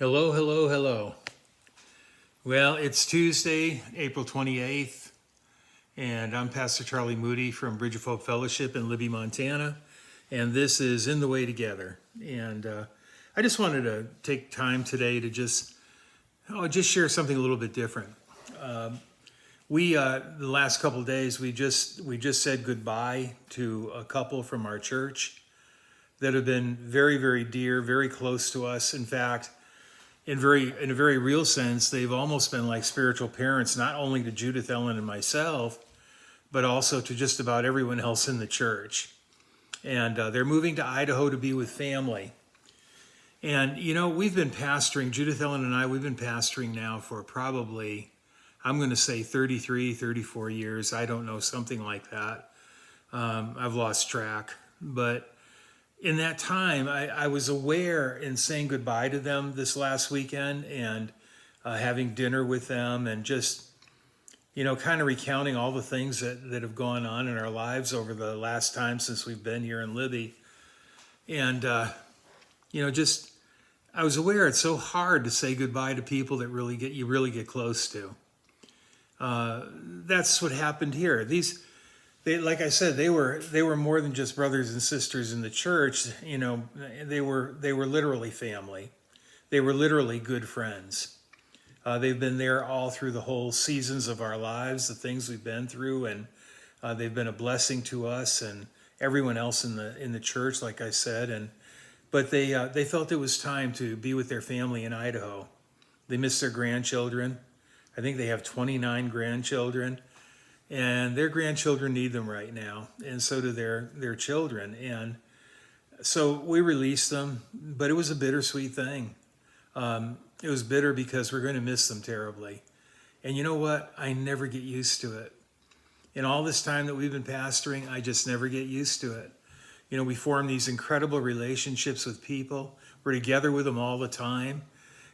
Hello, hello, hello. Well, it's Tuesday, April 28th, and I'm Pastor Charlie Moody from Bridge of Hope Fellowship in Libby, Montana, and this is In the Way Together. And I just wanted to take time today to just share something a little bit different. The last couple of days, we just said goodbye to a couple from our church that have been very, very dear, very close to us. In fact, in a very real sense, they've almost been like spiritual parents, not only to Judith, Ellen, and myself, but also to just about everyone else in the church. And they're moving to Idaho to be with family. And, we've been pastoring, Judith, Ellen, and I, we've been pastoring now for probably, I'm going to say 33, 34 years. I don't know, something like that. I've lost track. But in that time, I was aware in saying goodbye to them this last weekend and having dinner with them and just, kind of recounting all the things that have gone on in our lives over the last time since we've been here in Libby. And, I was aware it's so hard to say goodbye to people that you really get close to. That's what happened here. Like I said, they were more than just brothers and sisters in the church. They were literally family. They were literally good friends. They've been there all through the whole seasons of our lives, the things we've been through, and they've been a blessing to us and everyone else in the church, like I said. But they felt it was time to be with their family in Idaho. They miss their grandchildren. I think they have 29 grandchildren. And their grandchildren need them right now, and so do their children. And so we released them, but it was a bittersweet thing. It was bitter because we're going to miss them terribly. And you know what? I never get used to it. In all this time that we've been pastoring, I just never get used to it. We form these incredible relationships with people. We're together with them all the time.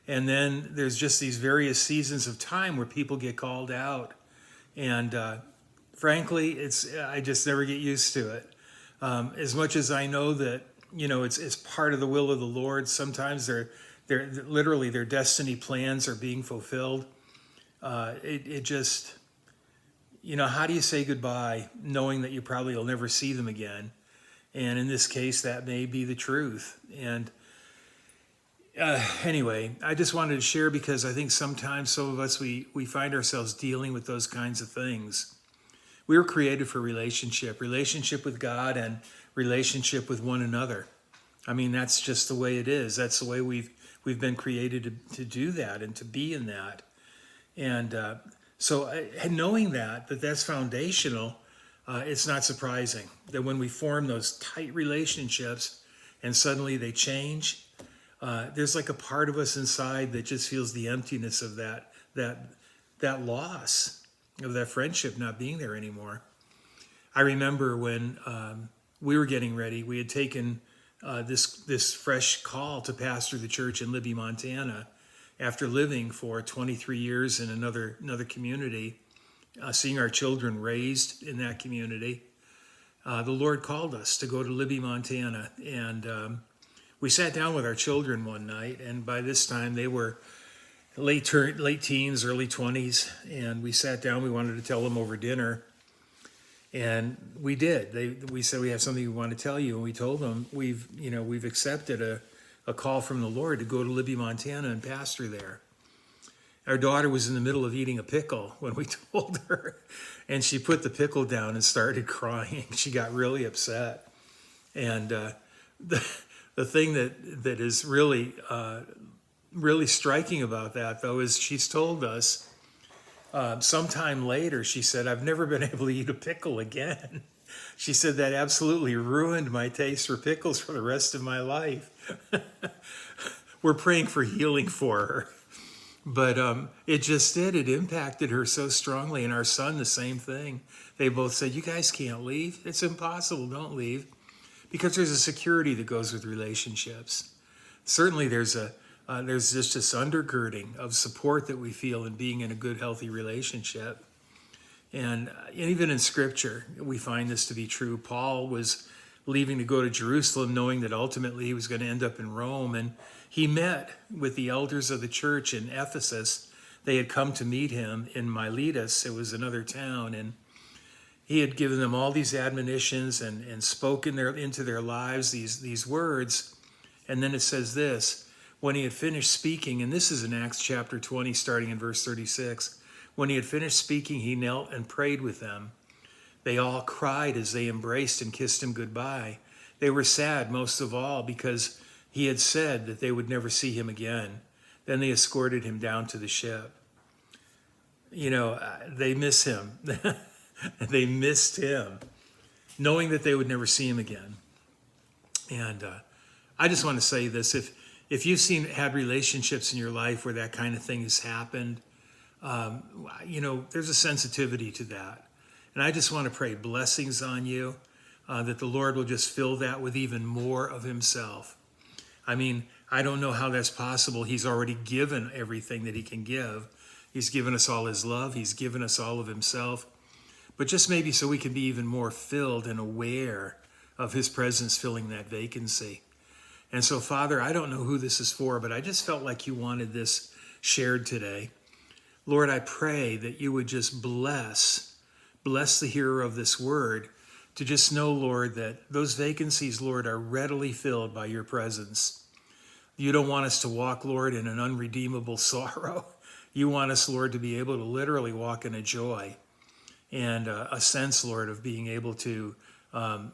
And then there's just these various seasons of time where people get called out. And frankly, I just never get used to it. As much as I know that it's part of the will of the Lord. Sometimes they're literally their destiny plans are being fulfilled. It just how do you say goodbye knowing that you probably will never see them again? And in this case, that may be the truth. And anyway, I just wanted to share because I think sometimes some of us, we find ourselves dealing with those kinds of things. We were created for relationship with God and relationship with one another. I mean, that's just the way it is. That's the way we've been created to do that and to be in that. And knowing that's foundational, it's not surprising that when we form those tight relationships and suddenly they change, there's like a part of us inside that just feels the emptiness of that loss of that friendship not being there anymore. I remember when we were getting ready, we had taken this fresh call to pastor the church in Libby, Montana, after living for 23 years in another community, seeing our children raised in that community. The Lord called us to go to Libby, Montana, and we sat down with our children one night, and by this time they were late teens, early 20s, and we sat down. We wanted to tell them over dinner, and we did. We said, we have something we want to tell you, and we told them we've accepted a call from the Lord to go to Libby, Montana, and pastor there. Our daughter was in the middle of eating a pickle when we told her, and she put the pickle down and started crying. She got really upset, and the thing that is really striking about that, though, is she's told us sometime later, she said, I've never been able to eat a pickle again. She said that absolutely ruined my taste for pickles for the rest of my life. We're praying for healing for her. But it just did. It impacted her so strongly. And our son, the same thing. They both said, you guys can't leave. It's impossible. Don't leave. Because there's a security that goes with relationships. Certainly there's just this undergirding of support that we feel in being in a good, healthy relationship. And even in Scripture, we find this to be true. Paul was leaving to go to Jerusalem, knowing that ultimately he was going to end up in Rome. And he met with the elders of the church in Ephesus. They had come to meet him in Miletus. It was another town. And he had given them all these admonitions and spoken into their lives these words. And then it says this, when he had finished speaking, and this is in Acts chapter 20, starting in verse 36, when he had finished speaking, he knelt and prayed with them. They all cried as they embraced and kissed him goodbye. They were sad most of all because he had said that they would never see him again. Then they escorted him down to the ship. You know, they miss him. They missed him, knowing that they would never see him again. And I just want to say this. If you've had relationships in your life where that kind of thing has happened, you know, there's a sensitivity to that. And I just want to pray blessings on you, that the Lord will just fill that with even more of himself. I mean, I don't know how that's possible. He's already given everything that he can give. He's given us all his love. He's given us all of himself. But just maybe so we can be even more filled and aware of his presence filling that vacancy. And so, Father, I don't know who this is for, but I just felt like you wanted this shared today. Lord, I pray that you would just bless the hearer of this word to just know, Lord, that those vacancies, Lord, are readily filled by your presence. You don't want us to walk, Lord, in an unredeemable sorrow. You want us, Lord, to be able to literally walk in a joy and a sense, Lord, of being able to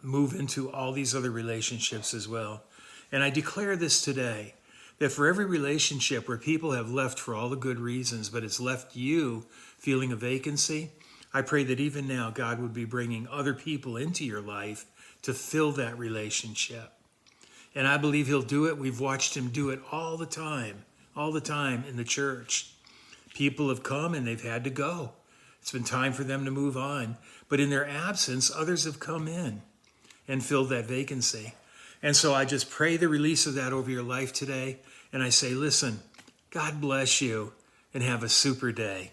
move into all these other relationships as well. And I declare this today, that for every relationship where people have left for all the good reasons, but it's left you feeling a vacancy, I pray that even now God would be bringing other people into your life to fill that relationship. And I believe he'll do it. We've watched him do it all the time in the church. People have come and they've had to go. It's been time for them to move on. But in their absence, others have come in and filled that vacancy. And so I just pray the release of that over your life today. And I say, listen, God bless you and have a super day.